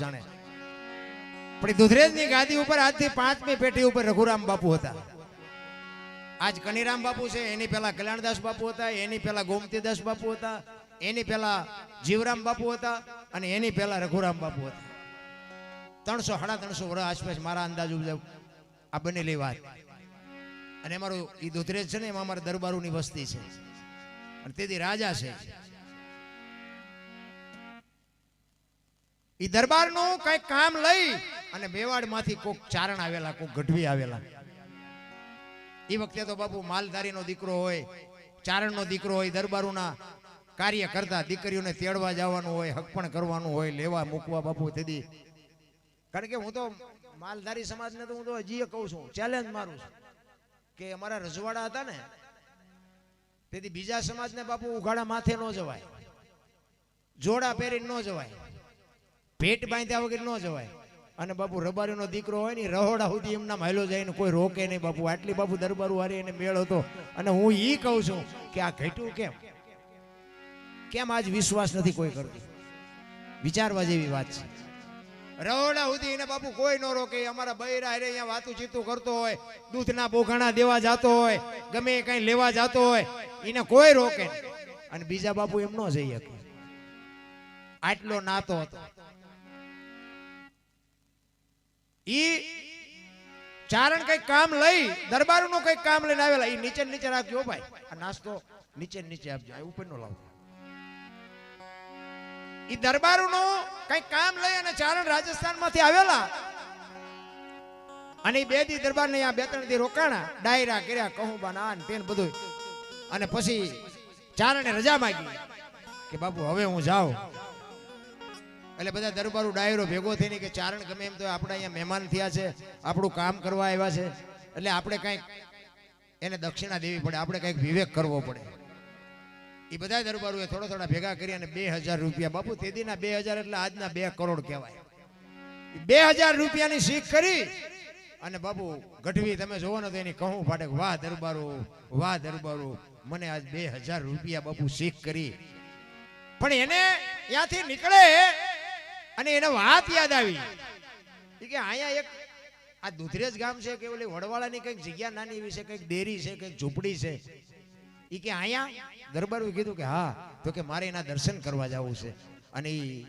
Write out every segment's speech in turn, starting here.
જાણે પણ દુધરેજની ગાદી ઉપર આજથી 5મી પેઢી ઉપર રઘુરામ બાપુ હતા. આજ કનીરામ બાપુ છે, એની પહેલા કલ્યાણદાસ બાપુ હતા, એની પહેલા ગોમતીદાસ બાપુ હતા, એની પહેલા જીવરામ બાપુ હતા અને એની પહેલા રઘુરામ બાપુ હતા. 300-350 વર્ષ આસપાસ મારા અંદાજ મુજબ આ બનેલી વાત. અને અમારું એ દુધરેજ છે ને એમાં અમારા દરબારોની વસ્તી છે અને તેથી રાજા છે. એ દરબારનું કઈ કામ લઈ અને મેવાડમાંથી કોક ચારણ આવેલા, કોક ગઢવી આવેલા. એ વખતે તો બાપુ માલધારીનો દીકરો હોય, ચારણનો દીકરો હોય, દરબારોના કાર્ય કરતા દીકરીઓને તેડવા જવાનું હોય, હકપણ કરવાનું હોય, લેવા મૂકવા બાપુ. તેથી કારણ કે હું તો માલધારી સમાજને તો હું તો હજી કહું છું, ચેલેન્જ મારું છું કે અમારા રજવાડા હતા ને તેથી બીજા સમાજને બાપુ ઉઘાડા માથે ન જવાય, જોડા પહેરીને ન જવાય, ભેટ બાંધ્યા વગર ન જવાય. અને બાપુ રબારીનો દીકરો હોય ને રહોડા સુધી એમના માયલો જાય ને કોઈ રોકે નહીં બાપુ. આટલી બાપુ દરબારું હારી એને મેળ હતો. અને હું ઈ કહું છું કે આ ઘટ્યું કેમ આજ વિશ્વાસ નથી કોઈ કરતું? વિચારવા જેવી વાત છે. રહોડા સુધી એને બાપુ કોઈ ન રોકે. અમારા બૈરા હારે અહીંયા વાતું ચીતું કરતો હોય, દૂધના બોઘાણા દેવા જતો હોય, ગમે કઈ લેવા જતો હોય, એને કોઈ રોકે નહીં. અને બીજા બાપુ એમ ન જઈ શકે. આટલો નાતો હતો. ઈ ચારણ કઈ કામ લઈ, દરબારનું કઈ કામ લઈને આવેલા. ઈ નીચે નીચે રાખજો ભાઈ, આ નાસ્તો નીચે નીચે આપજો, આ ઉપર નો લાવજો. ઈ દરબારનું કઈ કામ લઈ અને ચારણ રાજસ્થાનમાંથી આવેલા અને બે દી દરબારને અહીંયા 2-3 દી રોકાણા, ડાયરા કર્યા, કહુંબા ના ને તેન બધું. અને પછી ચારણે રજા માંગી કે બાપુ હવે હું જાઉં. એટલે બધા દરબારો ડાયરો ભેગો થઈને કે ચારણ ગમે એમ તો આપણે અહીંયા મહેમાન થયા છે, આપણું કામ કરવા આવ્યા છે, એટલે આપણે કંઈક એને દક્ષિણા દેવી પડે, આપણે કંઈક વિવેક કરવો પડે. એ બધા દરબારોએ થોડા ભેગા કરી અને 2000 રૂપિયા, બાપુ તેદીના 2000 એટલે આજના 2 કરોડ કહેવાય. 2000 રૂપિયાની શીખ કરી અને બાપુ ગઢવી તમે જોવો ને તો એની કહું ફાટે, વાહ દરબારો, મને આજ 2000 રૂપિયા બાપુ શીખ કરી. પણ એને ત્યાંથી નીકળે અને એને વાત યાદ આવી કે અહીંયા એક આ દુધરેજ ગામ છે કે ઓલી વડવાળાની કંઈક જગ્યા નાની એવી છે, કંઈક ડેરી છે, કંઈક ઝૂંપડી છે. એ કે અહીંયા દરબારોએ કીધું કે હા, તો કે મારે એના દર્શન કરવા જવું છે. અને એ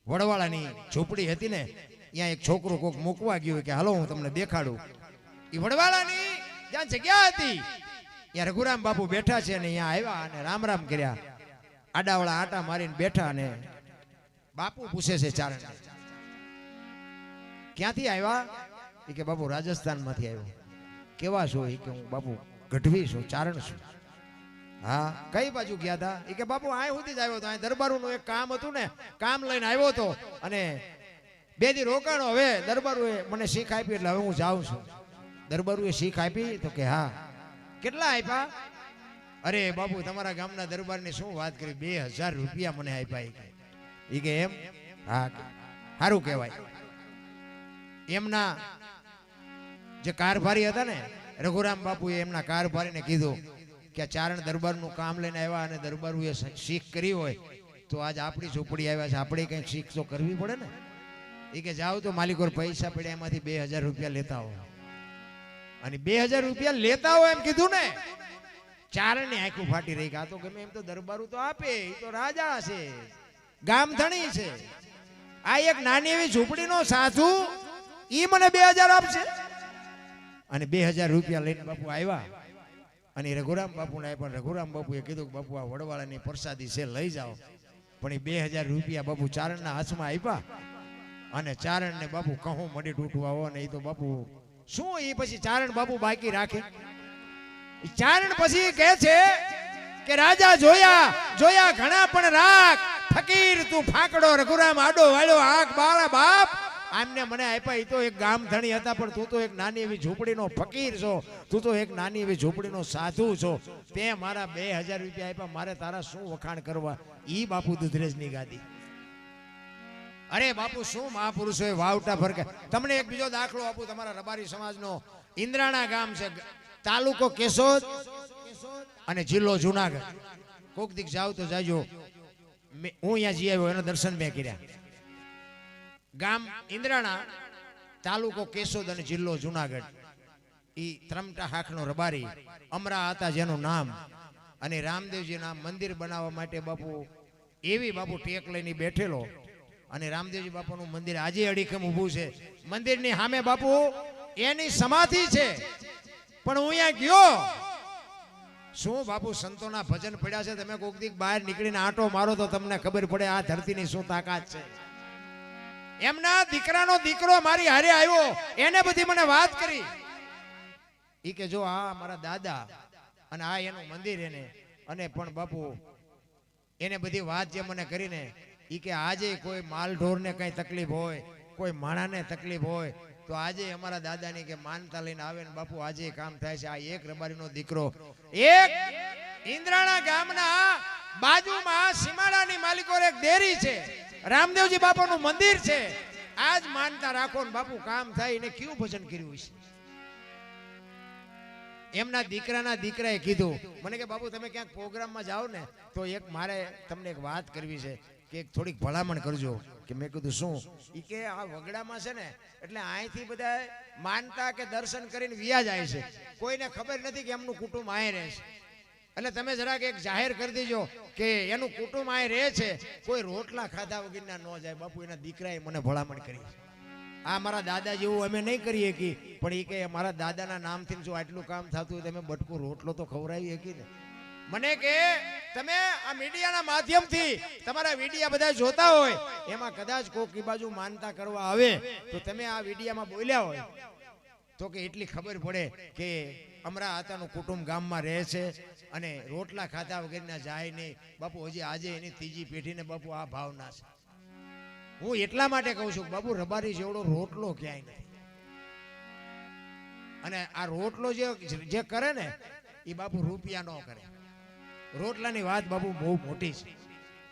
વડવાળાની ઝૂંપડી હતી ને, ત્યાં એક છોકરો કોક મૂકવા ગયો કે હાલો હું તમને દેખાડું. એ વડવાળાની જ્યાં જગ્યા હતી ત્યાં રઘુરામ બાપુ બેઠા છે અને અહીંયા આવ્યા અને રામ કર્યા, આડાવાળા આટા મારીને બેઠા. અને બાપુ પૂછે છે ચારણ, ક્યાંથી આવ્યા? એ કે બાપુ રાજસ્થાન માંથી આવ્યો. કેવા છો? એ કે હું બાપુ ગઢવી છું, ચારણ છું. હા, કઈ બાજુ ગયા હતા? એ કે બાપુ આ સુધી જ આવ્યો હતો, આ દરબારોનું એક કામ હતું ને, કામ લઈને આવ્યો હતો અને 2 દી રોકાણો. હવે દરબારોએ મને શીખ આપી એટલે હવે હું જાઉં છું. દરબારોએ શીખ આપી? તો કે હા. કેટલા આપ્યા? અરે બાપુ તમારા ગામના દરબારની શું વાત કરી, 2000 રૂપિયા મને આપ્યા. એ કે એમ? હા, સારું કહેવાય. એમના જે કારભારી હતા ને રઘુરામ બાપુએ એમના કારભારીને કીધું કે આ ચારણ દરબારનું કામ લઈને આવ્યા અને દરબારોએ શીખ કરી હોય તો આજ આપણી ઝૂંપડી આવ્યા છે, આપણે કંઈક શીખ તો કરવી પડે ને. એ કે જાઓ તો માલિકો પૈસા પડ્યા એમાંથી 2000 રૂપિયા લેતા હો. અને 2000 રૂપિયા લેતા હો એમ કીધું ને, ચારણ ની આંખું ફાટી રહી. આ તો ગમે એમ તો દરબારું તો આપે, એ તો રાજા છે, ગામધણી છે. આ એક નાની એવી ઝૂંપડીનો સાધુ ઈ મને 2000 આપશે? અને 2000 રૂપિયા લઈને બાપુ આવ્યા અને રઘુરામ બાપુને આપ્યા. રઘુરામ બાપુએ કીધું કે બાપુ આ વડવાળાની પ્રસાદી છે, લઈ જાઓ. પણ એ 2000 રૂપિયા બાપુ ચારણના હાથમાં આપ્યા અને ચારણને બાપુ કહું મડી તૂટવા હો ને. એ તો બાપુ શું, એ પછી ચારણ બાપુ બાકી રાખે? ચારણ પછી કહે છે કે રાજા જોયા ઘણા પણ રાખ, ફકીર તું ફાકડો. રઘુરામ આડો વાળ્યો આંખ બાળા બાપ, આમને મને આપ્યા. એ તો એક ગામ ધણી હતા, પણ તું તો એક નાની એવી ઝૂંપડીનો ફકીર છો, તું તો એક નાની એવી ઝૂંપડીનો સાધુ છો. તે મારા 2000 રૂપિયા આપ્યા, મારે તારા શું વખાણ કરવા? ઈ બાપુ દુધરેજની ગાદી. અરે બાપુ શું મહાપુરુષોએ વાવટા ફરકે. તમને એક બીજો દાખલો આપું. તમારા રબારી સમાજનો ઇન્દ્રાણા ગામ છે, તાલુકો કેશોદ અને જિલ્લો જુનાગઢ. કોક દીક જાવ તો જાજો. હું અહીંયા જઈ આવ્યો, એના દર્શન મેં કર્યા. ગામ ઇન્દ્રાણા, તાલુકો કેશોદ અને જિલ્લો જુનાગઢ. ઈ ત્રમટા હાકનો રબારી અમરા હતા જેનું નામ. અને રામદેવજીના મંદિર બનાવવા માટે બાપુ એવી બાપુ ટેક લઈને બેઠેલો. અને રામદેવજી બાપુનું મંદિર આજે અડીખમ ઊભું છે. મંદિરની સામે બાપુ એની સમાધિ છે. પણ હું અહીંયા ગયો, શું બાપુ સંતોના ભજન પડ્યા છે. તમે કોક દીક બહાર નીકળીને આંટો મારો તો તમને ખબર પડે આ ધરતીની શું તાકાત છે. એમના દીકરાનો દીકરો મારી હારે આવ્યો, એને બધી મને વાત કરી. ઈ કે જો આ મારા દાદા અને આ એનું મંદિર એને, અને પણ બાપુ એને બધી વાત જે મને કરીને, ઈ કે આજે કોઈ માલ ઢોરને કઈ તકલીફ હોય, કોઈ માણાને તકલીફ હોય તો આજે અમારા દાદાની કે માનતા લઈને આવે ને બાપુ આજે કામ થાય છે. આ એક રબારીનો દીકરો એક ઇન્દ્રાણા ગામના બાજુમાં સીમાડાની માલિકો એક ડેરી છે, રામદેવજી બાપાનું મંદિર છે. આજ માનતા રાખો ને બાપુ કામ થાય. એને કેવું ભજન કર્યું છે. એમના દીકરાના દીકરાએ કીધું મને કે બાપુ તમે ક્યાંક પ્રોગ્રામમાં જાઓ ને તો એક મારે તમને એક વાત કરવી છે કે થોડીક ભલામણ કરજો. કે મેં કીધું શું? ઈ કે આ વગડામાં છે ને એટલે અહીંથી બધા માનતા કે દર્શન કરીને વિયા જાય છે, કોઈને ખબર નથી કે એમનું કુટુંબ અહીં રહે છે. એટલે તમે જરાક એક જાહેર કરી દેજો કે એનું કુટુંબ અહીં રહે છે, કોઈ રોટલા ખાધા વગરના ન જાય. બાપુ એના દીકરાએ મને ભલામણ કરી. આ મારા દાદા જેવું અમે નહીં કરીએ કે, પણ એ કે મારા દાદાના નામથી જો આટલું કામ થતું હોય તમે બટકો રોટલો તો ખવડાવી શકી ને. મને કે તમે આ મીડિયાના માધ્યમથી તમારા વિડિયા બધા જોતા હોય, એમાં કદાચ કોક બાજુ માનતા કરવા આવે તો તમે આ વિડિયામાં બોલ્યા હોય તો કે એટલી ખબર પડે કે અમરા આતાનું કુટુંબ ગામમાં રહે છે અને રોટલા ખાધા વગરના જાય નહીં. બાપુ હજી આજે એની ત્રીજી પેઢીને બાપુ આ ભાવના છે. હું એટલા માટે કહું છું બાપુ રબારી જેવડો રોટલો ક્યાંય નથી. અને આ રોટલો જે કરે ને એ બાપુ રૂપિયા ન કરે. રોટલાની વાત બાપુ બહુ મોટી છે.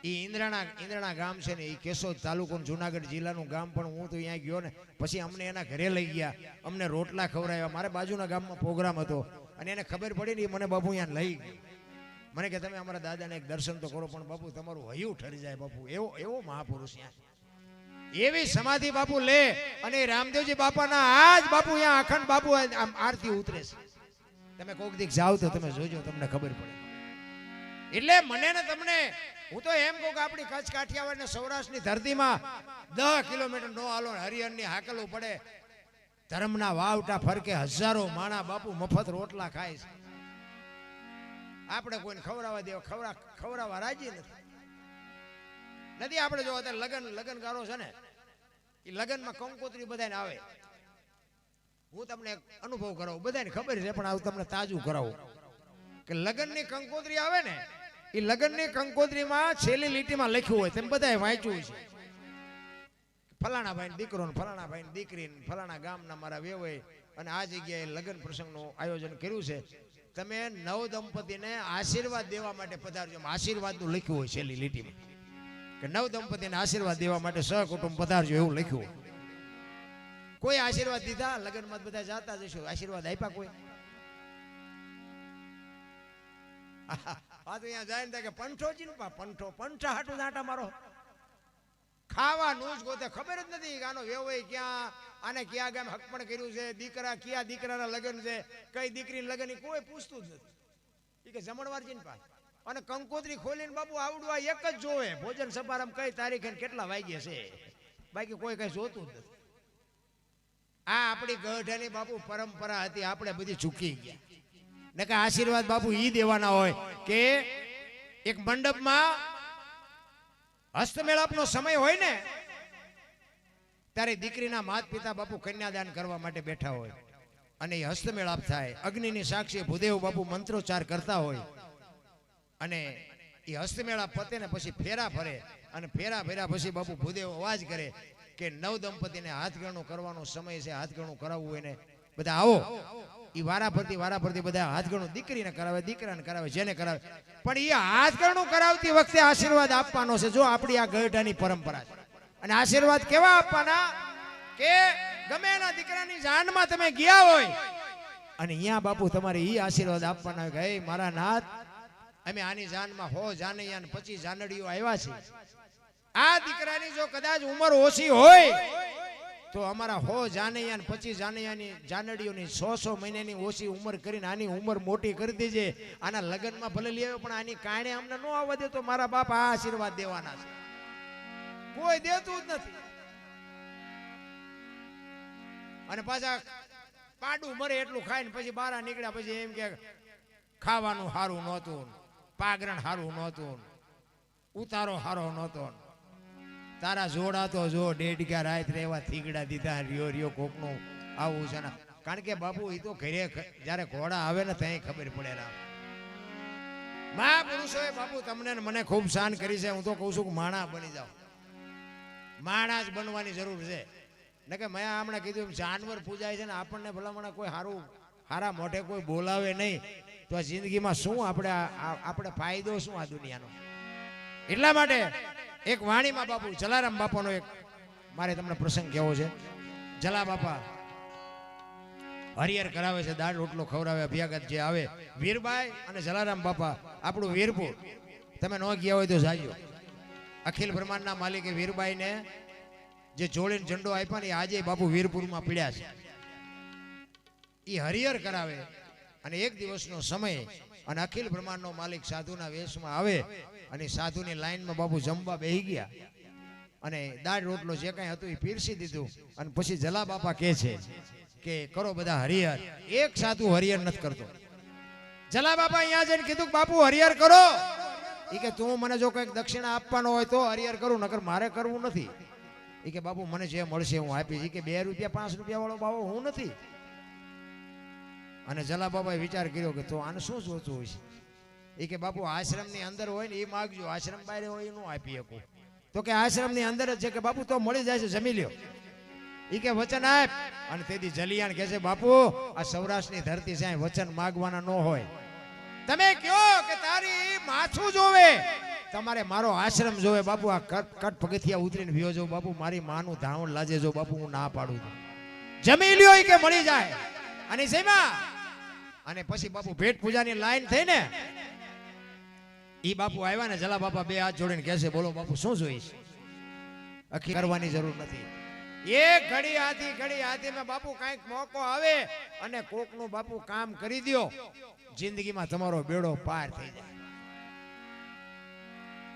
એ ઇન્દ્રાણા ગામ છે ને એ કેશોદ તાલુકો જુનાગઢ જિલ્લાનું ગામ. પણ હું તો અહીંયા ગયો ને પછી અમને એના ઘરે લઈ ગયા, અમને રોટલા ખવડાવ્યા. મારે બાજુના ગામમાં પ્રોગ્રામ હતો અને એને ખબર પડી ને મને બાપુ અહીંયા લઈ ગયો. મને કે તમે અમારા દાદાને એક દર્શન તો કરો, પણ બાપુ તમારું હૈયું ઠરી જાય. બાપુ એવો મહાપુરુષ ત્યાં એવી સમાધિ બાપુ લે. અને રામદેવજી બાપાના આજ બાપુ અહીંયા અખંડ બાપુ આરતી ઉતરે છે. તમે કોક દીક જાવ તો તમે જોજો, તમને ખબર પડે. એટલે મને ને તમને હું તો એમ કહું કે આપણી કચ્છ કાઠિયાવાડ ને સૌરાષ્ટ્રની ધરતીમાં 10 કિલોમીટર નો હાલો હરિહરની હાકલવું પડે. ધર્મના વાવટા ફરકે હજારો માણા બાપુ મફત રોટલા ખાય છે. આપણે કોઈને ખવડાવવા રાજી નથી. આપણે જો અત્યારે લગનગારો છે ને એ લગનમાં કંકોત્રી બધાને આવે. હું તમને એક અનુભવ કરાવું, બધાને ખબર છે પણ આવું તમને તાજું કરાવું કે લગનની કંકોત્રી આવે ને એ લગનની કંકોત્રીમાં છેલ્લી લીટીમાં લખ્યું હોય, તેમ બધાએ વાંચ્યું છે, ફલાણા ભાઈ દીકરો ને ફલાણા ભાઈ દીકરી ને ફલાણા ગામના મારા વેવાય અને આ જગ્યાએ લગન પ્રસંગનું આયોજન કર્યું છે. તમે નવ દંપતીને આશીર્વાદ દેવા માટે પધારજો. આશીર્વાદનું લખ્યું હોય છેલ્લી લીટીમાં કે નવ દંપતીને આશીર્વાદ દેવા માટે સહકુટુંબ પધારજો એવું લખ્યું હોય. કોઈ આશીર્વાદ દીધા? લગનમાં બધા જાતા જશો, આશીર્વાદ આપ્યા કોઈ? આ તો અહીંયા જાય ને કે પંઠોજી નું પંઠા હાટું દાંટા મારો ખાવાનું જ ગોતે. ખબર જ નથી કે આનો વેવાય ક્યાં, આને ક્યાં ગામ હકપણ કર્યું છે, દીકરા ક્યાં દીકરાના લગ્ન છે, કઈ દીકરીના લગ્ન કોઈ પૂછતું જ નથી. એ કે જમણવારજી ને પાસે અને કંકોત્રી ખોલીને બાપુ આવડું આ એક જ જોવે ભોજન સમારંભ કઈ તારીખે કેટલા વાગ્યે છે, બાકી કોઈ કઈ જોતું જ નથી. આ આપણી ગઢની બાપુ પરંપરા હતી, આપણે બધી ચૂકી ગયા. ને કે આશીર્વાદ બાપુ ઈ દેવાના હોય કે એક મંડપમાં હસ્તમેળાપનો સમય હોય ને ત્યારે દીકરીના માતા પિતા બાપુ કન્યાદાન કરવા માટે બેઠા હોય અને એ હસ્તમેળાપ થાય. અગ્નિની સાક્ષી ભૂદેવ બાપુ મંત્રોચ્ચાર કરતા હોય અને એ હસ્તમેળાપ પતે ને પછી ફેરા ફરે અને ફેરા ફેરા પછી બાપુ ભૂદેવ અવાજ કરે કે નવ દંપતીને હાથગણું કરવાનો સમય છે, હાથગણું કરાવવું હોય ને બધા આવો. એ વારાફરતી બધા હાથગણું દીકરીને કરાવે, દીકરાને કરાવે, જેને કરાવે. પણ એ હાથગણું કરાવતી વખતે આશીર્વાદ આપવાનો છે. જો આપણી આ ગઢાની પરંપરા છે. અને આશીર્વાદ કેવા આપવાના કે ગમે એના દીકરાની જાનમાં તમે ગયા હોય અને અહીંયા બાપુ તમારે ઈ આશીર્વાદ આપવાના કે હે મારા નાથ, અમે આની જાનમાં 100 જાનૈયા ને 25 જાનડીઓ આવ્યા છે. આ દીકરાની જો કદાચ ઉંમર ઓછી હોય તો અમારા 100 જાનૈયા ને 25 જાનૈયાની જાનડીઓની 100 મહિનાની ઓછી ઉંમર કરીને આની ઉંમર મોટી કરી દેજે. આના લગ્નમાં ભલે લઈ આવ્યો પણ આની કારણે અમને ન આવવા દે તો મારા બાપ આ આશીર્વાદ દેવાના છે. કોઈ દેતું જ નથી. અને પાછા પાડું મરે એટલું ખાઈને પછી બહાર નીકળ્યા પછી એમ કે ખાવાનું સારું નહોતું, પાગરણ સારું નહોતું, ઉતારો સારો નહોતો. તારા જોડા તો જો ડેઢકા રાત એવા થીગડા દીધા રિયો રિયો કોકનું આવું છે ને. કારણ કે બાપુ એ તો ઘરે જયારે ઘોડા આવે ને ત્યાં ખબર પડે ને. મહાપુરુષોએ બાપુ તમને મને ખૂબ શાન કરી છે. હું તો કહું છું કે માણા બની જાઓ. માણા જ બનવાની જરૂર છે. ને કે મેં હમણાં કીધું જાનવર પૂજાય છે ને આપણને ભલામણ કોઈ સારું સારા મોઢે કોઈ બોલાવે નહીં તો આ જિંદગીમાં શું આપણે ફાયદો શું આ દુનિયાનો. એટલા માટે એક વાણીમાં બાપુ જલારામ બાપાનો એક મારે તમને પ્રસંગ કહેવો છે. જલા બાપા હરિહર કરાવે છે, દાળ રોટલો ખવડાવે. અભ્યાગત જે આવે વીરબાઈ અને જલારામ બાપા આપણું વીરપુર તમે ન ગયા હોય તો જાજો. અખિલ બ્રહ્માંડના માલિકે વીરબાઈને જે જોડીને ઝંડો આપ્યા ને આજે બાપુ વીરપુરમાં પીડ્યા છે. એ હરિહર કરાવે અને એક દિવસનો સમય અને અખિલ બ્રહ્માંડનો માલિક સાધુના વેશમાં આવે અને સાધુની લાઈનમાં બાપુ જમવા બેહી ગયા અને દાળ રોટલો જે કાંઈ હતું એ પીરસી દીધું. અને પછી જલા બાપા કહે છે કે કરો બધા હરિહર. એક સાધુ હરિહર નથી કરતો. જલા બાપા અહીંયા જઈને કીધું બાપુ હરિહર કરો. એ કે તું મને જો કંઈક દક્ષિણા આપવાનો હોય તો હરિહર કરું, નકર મારે કરવું નથી. એ કે બાપુ મને જે મળશે હું આપીશ. કે 2 રૂપિયા 5 રૂપિયા વાળો બાવો હું નથી. અને જલા બાબાએ વિચાર કર્યો કે તો આને શું જોતું હોય છે. એ કે બાપુ આશ્રમની અંદર હોય ને એ માગજો, આશ્રમ બહાર હોય એનું આપી શકું. તો કે આશ્રમની અંદર જ છે. કે બાપુ તો મળી જાય છે, જમી લ્યો. એ કે વચન આપ. અને તેથી જલિયાણ કહે છે બાપુ આ સૌરાષ્ટ્રની ધરતી છે, વચન માગવાના ન હોય. તમે કયો કે તારી માથું જોવે, તમારે મારો આશ્રમ જોવે. બાપુ આ કટ પગથિયા ઉતરીને ભીયો જો બાપુ મારી માનું ધાવણ લાજે જો બાપુ હું ના પાડું છું. જમી લ્યો કે મળી જાય. અને સેમાં અને પછી બાપુ ભેટ પૂજાની લાઈન થઈ ને ઈ બાપુ આવ્યા ને જલા બાપા 2 હાથ જોડીને કહે છે બોલો બાપુ શું જોઈશ. અખી કરવાની જરૂર નથી. એક ઘડી હાથી માં બાપુ કાંઈક મોકો આવે અને કોકનું બાપુ કામ કરી દ્યો, જિંદગીમાં તમારો બેડો પાર થઈ જાય.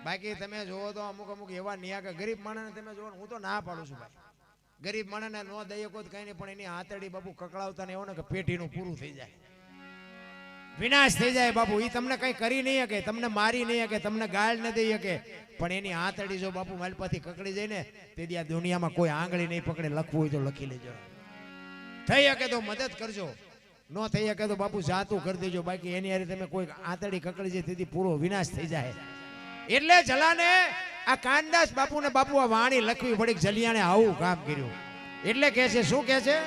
બાકી તમે જોવો તો અમુક એવા નિયા ગરીબ માણસને તમે જોવો, હું તો ના પાડું છું ભાઈ. ગરીબ માણસને નો દઈએ કોઈ કઈ નહીં, પણ એની આતડી બાપુ કકડાવતા ને એવો ને કે પેટીનું પૂરું થઈ જાય, વિનાશ થઈ જાય. બાપુ એ તમને કઈ કરી નહીં શકે, તમને મારી નહીં શકે, તમને ગાળ ન દઈ શકે, પણ એની આતડી જો બાપુ માલપાથી કકડી જાય ને તેથી આ દુનિયામાં કોઈ આંગળી નહીં પકડે. લખવું હોય તો લખી લેજો. થઈ શકે તો મદદ કરજો, ન થઈ શકે તો બાપુ જાતું કરી દેજો. બાકી એની હારે તમે કોઈ આતડી કકડી જાય તેથી પૂરો વિનાશ થઈ જાય. એટલે જલાને આ કાનદાસ બાપુ ને બાપુ આ વાણી લખવી પડી. જલિયાણે આવું કામ કર્યું. એટલે કે છે શું કે છે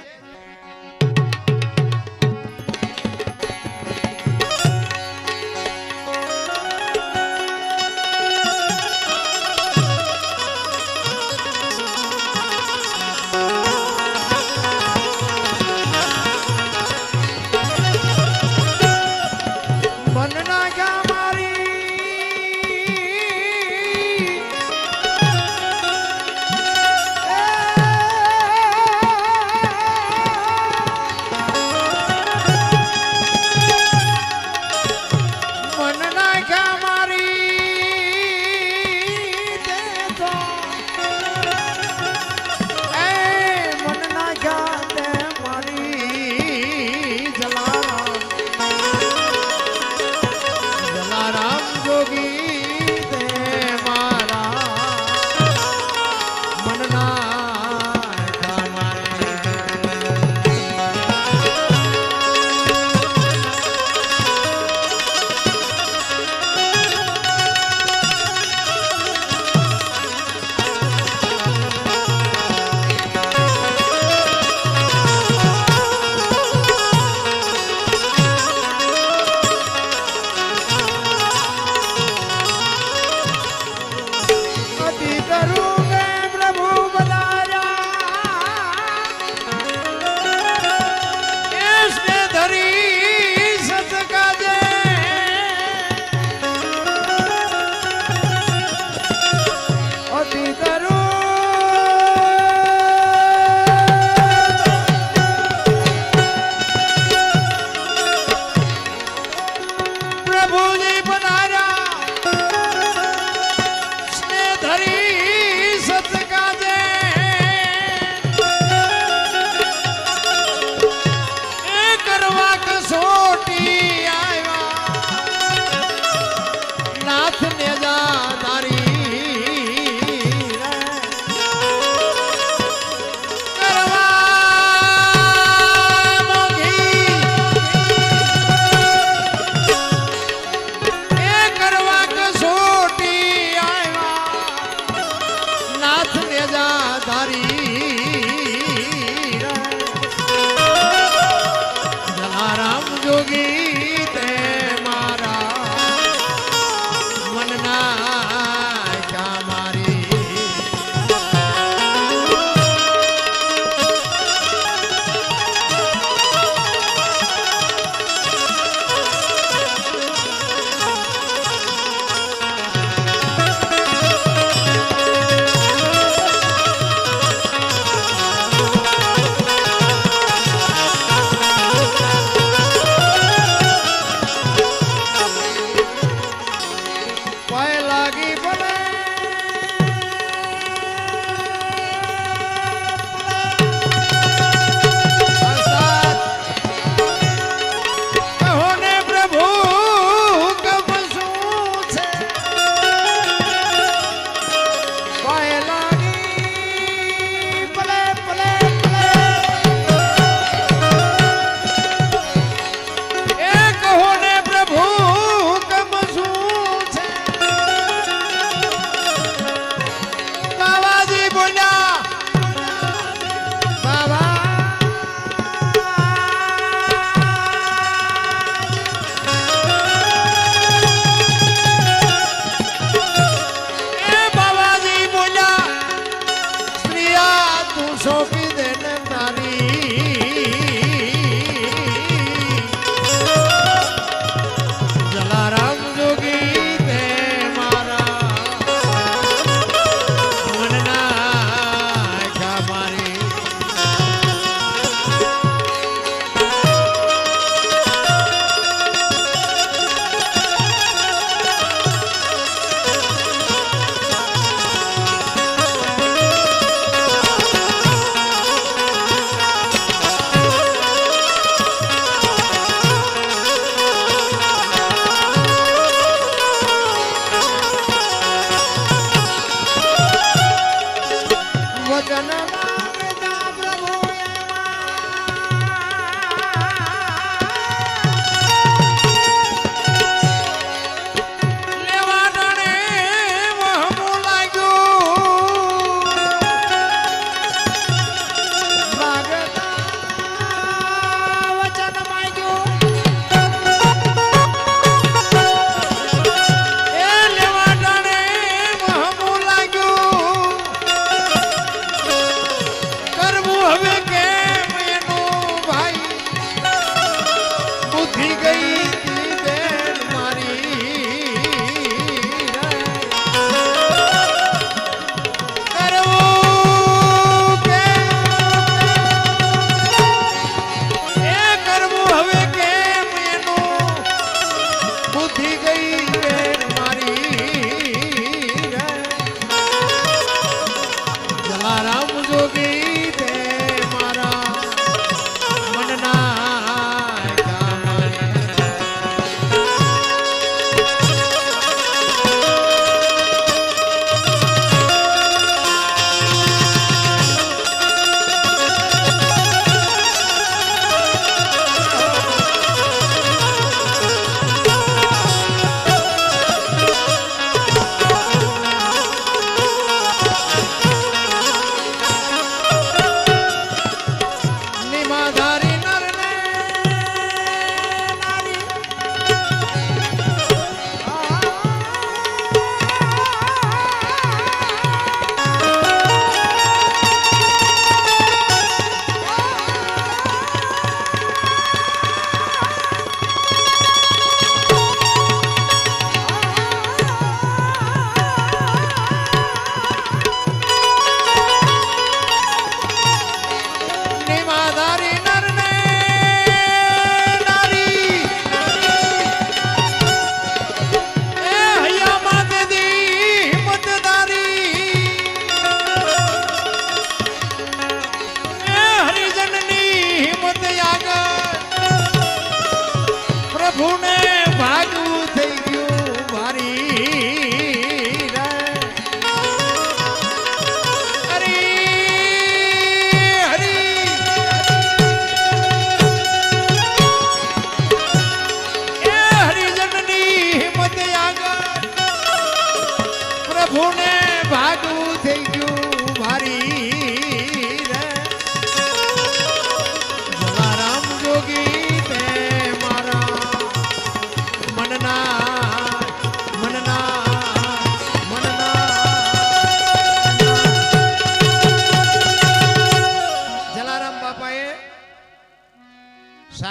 જલારામ જોગી તે મારા મનના ચા મારી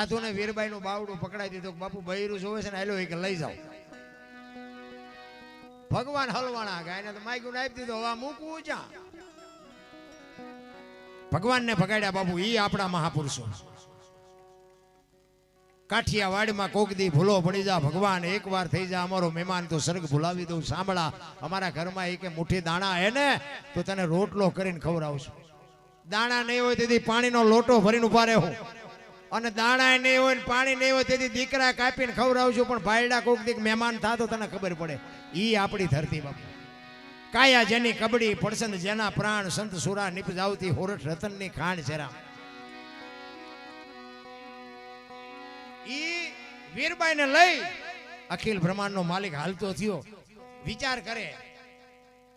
સાધુને વીરબાઈ નું બાવડું પકડાઈ દીધું. બાપુ બૈરું જોવે છે ને હાલો કે લઈ જાઓ. ભગવાન હલવાણા ગયા એને તો માગ્યું આપી દીધો. હવે મૂકવું ક્યાં? ભગવાનને ભગાડ્યા બાપુ. ઈ આપણા મહાપુરુષો. કાઠિયાવાડમાં કોક દી ભૂલો પડી જા ભગવાન, એકવાર થઈ જા અમારો મહેમાન તો સ્વર્ગ ભૂલાવી દઉં. સાંભળા અમારા ઘરમાં એક મુઠ્ઠી દાણા હે ને તો તને રોટલો કરીને ખવડાવશું. દાણા નહીં હોય તેથી પાણીનો લોટો ભરીને ઉભા રહેવું, અને દાણા નહીં હોય પાણી નહીં હોય તેથી દીકરા કાપીને ખવડાવશું. પણ ભાઈડા કોક દીક મહેમાન થા તો તને ખબર પડે. ઈ આપણી ધરતી બાપુ. કાયા જેની કબડી પડસંદ જેના પ્રાણ, સંત સુરા નિપજાવતી હોરઠ રતનની ખાંડ છેરા. ઈ વીરબાઈને લઈ અખિલ બ્રહ્માંડનો માલિક હાલતો થયો. વિચાર કરે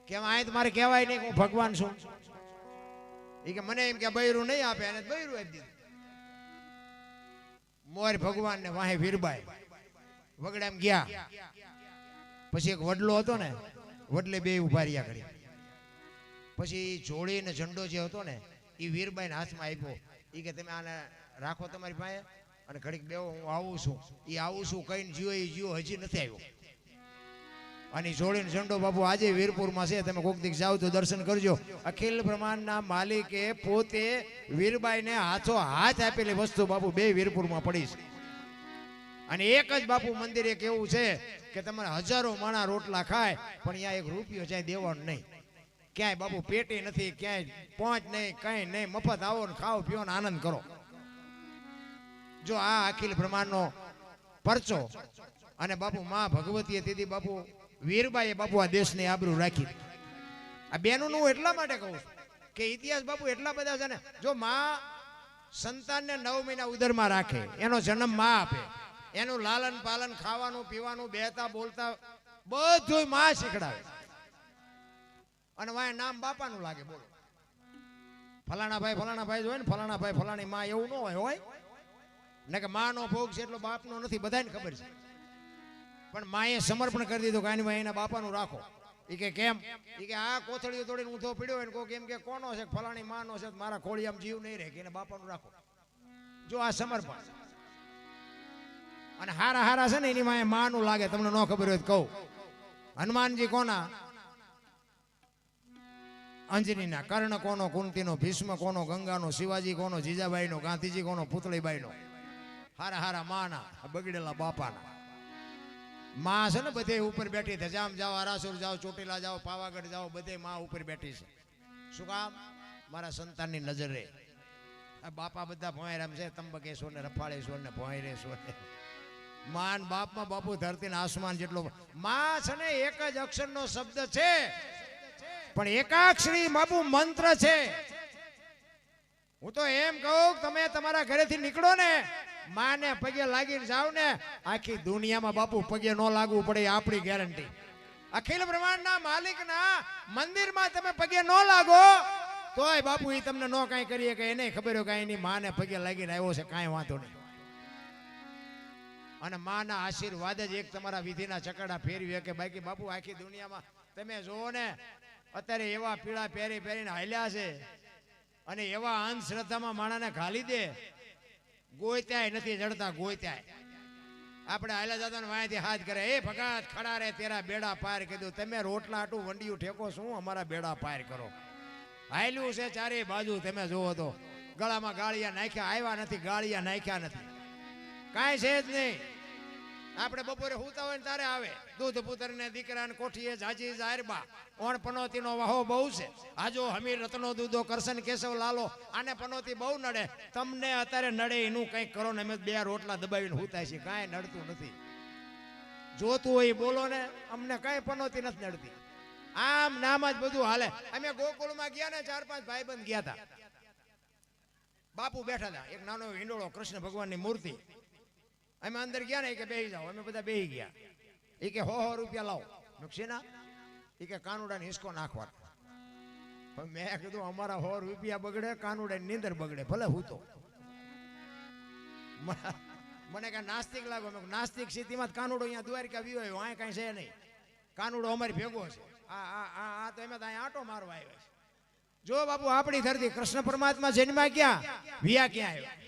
કે આ મારે કહેવાય નહીં હું ભગવાન છું. એ કે મને એમ કે બૈરું નહીં આપે, અને બૈરું આપી દીધું. મોર ભગવાન ને વાહે વીરબાઈ વગડામ ગયા. પછી એક વડલો હતો ને, વડલે બે ઉભા રહ્યા કરી. પછી જોડી ને ઝંડો જે હતો ને એ વીરબાઈ ને હાથમાં આપ્યો. એ કે તમે આને રાખો તમારી પાસે, અને ઘડીક બેવો હું આવું છું. એ આવું છું કહીને જીવો એ જીવો હજી નથી આવ્યો. અને જોડીને ઝંડો બાપુ આજે વીરપુરમાં છે. તમે કોક દીક જાઓ તો દર્શન કરજો. અખિલ બ્રહ્માંડના માલિકે પોતે વીરબાઈને હાથો હાથ આપેલી વસ્તુ બાપુ બે વીરપુરમાં પડી છે. અને એક જ બાપુ મંદિર એક એવું છે કે તમારે હજારો માણા રોટલા ખાય પણ અહીંયા એક રૂપિયો ચાય દેવાનો નહીં. ક્યાંય બાપુ પેટી નથી, ક્યાંય પહોંચ નહીં, કઈ નહીં. મફત આવો ને ખાઓ પીઓ ને આનંદ કરો. જો આ અખિલ બ્રહ્માંડનો પરચો. અને બાપુ માં ભગવતીએ તેથી બાપુ વીરબાઈએ બાપુ આ દેશની આબરૂ રાખી. આ બેનું હું એટલા માટે કહું છું કે ઇતિહાસ બાપુ એટલા બધા છે ને. જો માં સંતાનને 9 મહિના ઉદરમાં રાખે, એનો જન્મ માં આપે, એનું લાલન પાલન, ખાવાનું પીવાનું, બેહતા બોલતા બધું માં શીખડાવે. અને વાય નામ બાપાનું લાગે. બોલો ફલાણા ભાઈ જોય ને, ફલાણા ભાઈ ફલાણી માં, એવું ન હોય ને કે માં નો ભોગ છે એટલો બાપનો નથી, બધાને ખબર છે. પણ માએ સમર્પણ કરી દીધું કે આની ભાઈ એના બાપાનું રાખો. એ કે કેમ? એ કે આ કોથળીઓ તોડીને ઊંધો પીડ્યો હોય ને કોઈ એમ કે કોનો છે, ફલાણી માનો છે, મારા ખોળિયામાં જીવ નહીં રહે, કે એને બાપાનું રાખો. જો આ સમર્પણ. અને હારા હારા છે ને એની માએ માનું લાગે. તમને ન ખબર હોય તો કહું. હનુમાનજી કોના? અંજનીના. કર્ણ કોનો? કુંતીનો. ભીષ્મ કોનો? ગંગાનો. શિવાજી કોનો? જીજાબાઈનો. ગાંધીજી કોનો? પુતળીબાઈનો. હારા હારા માના, બગડેલા બાપાના. માં છે ને બધે ઉપર બેઠી છે. જામ જાઓ, આરાસુર જાઓ, ચોટીલા જાઓ, પાવાગઢ જાઓ, બધે માં ઉપર બેઠી છે. શું કામ? મારા સંતાનની નજર રહે. આ બાપા બધા ભોંયરામ છે, તંબકેશ્વર ને રફાળેશ્વર ને ભોંયરેશ્વર ને. માન બાપમાં બાપુ ધરતી ને આસમાન જેટલો. માં છે ને એક જ અક્ષરનો શબ્દ છે, પણ એકાક્ષરી બાપુ મંત્ર છે. હું તો એમ કહું તમે તમારા ઘરેથી નીકળો ને, માને પગે લાગીને જાવ ને, આખી દુનિયામાં બાપુ પગે ન લાગવું પડે, આપણી ગેરંટી. અખિલ બ્રહ્માંડના માલિકના મંદિરમાં તમે પગે ન લાગો તોય બાપુ એ તમને ન કાંઈ કરીએ કે એને ખબર હોય કે એની માને પગે લાગીને આવ્યો છે, કાંઈ વાંધો નહીં. અને માના આશીર્વાદ જ એક તમારા વિધિના ચકડા ફેરવી કે બાકી બાપુ આખી દુનિયામાં તમે જોવો ને અત્યારે એવા પીળા પહેરીને હાલ્યા છે, અને એવા અંધશ્રદ્ધામાં માણાને ઘાલી દે. ગોત્યાય નથી જડતા, ગોત્યાય. આપણે હાલ્યા જતા ને વાંયથી હાથ કરે, એ ભગત ખડા રે તેરા બેડા પાર કીધું. તમે રોટલા આટું વંડિયું ઠેકો શું અમારા બેડા પાર કરો? હાલ્યું છે ચારે બાજુ. તમે જોવો તો ગળામાં ગાળિયા નાખ્યા, આવ્યા નથી, ગાળિયા નાખ્યા નથી, કાંઈ છે જ નહીં. આપણે બપોરે હુતા હોય ને તારે આવે. દૂધ પુત્ર ને દીકરા ને કોઠીએ જાજી જાહેરબા. ઓણ પનોતી નો વાહો બહુ છે. આજો હમીર રત્નો દૂધો કરશન કેશવ લાલો. આને પનોતી બહુ નડે. તમને અત્યારે નડે એનું કંઈક કરો ને. અમે 2 રોટલા દબાવીને હુતાય છે, કાંઈ નડતું નથી. જોતું હોય બોલો ને, અમને કાંઈ પનોતી નથી નડતી. આમ નામ જ બધું હાલે. અમે ગોકુળમાં ગયા ને, 4-5 ભાઈબંધ ગયા હતા. બાપુ બેઠા હતા, એક નાનો હિંડોળો કૃષ્ણ ભગવાનની મૂર્તિ. અમે અંદર ગયા ને, કે બેહી જાઓ. અમે બધા બેહી ગયા. એ કે 100 રૂપિયા લાવો. નુકસીના? એ કે કાનુડાને હિસકો નાખવા. મેં કીધું અમારા 100 રૂપિયા બગડે, કાનુડાની નીંદર બગડે, ભલે હું તો. મને કે નાસ્તિક લાગો. મેં નાસ્તિક સ્થિતિમાં કાનુડો અહીંયા દ્વારકા વિવાયો, આ કાંઈ છે નહીં. કાનુડો અમારી ભેગો છે. આ તો એમ અહીંયા આટો મારવા આવ્યો છે. જો બાપુ આપણી ધરતી કૃષ્ણ પરમાત્મા જન્મા ક્યાં, વિયા ક્યાં આવ્યો?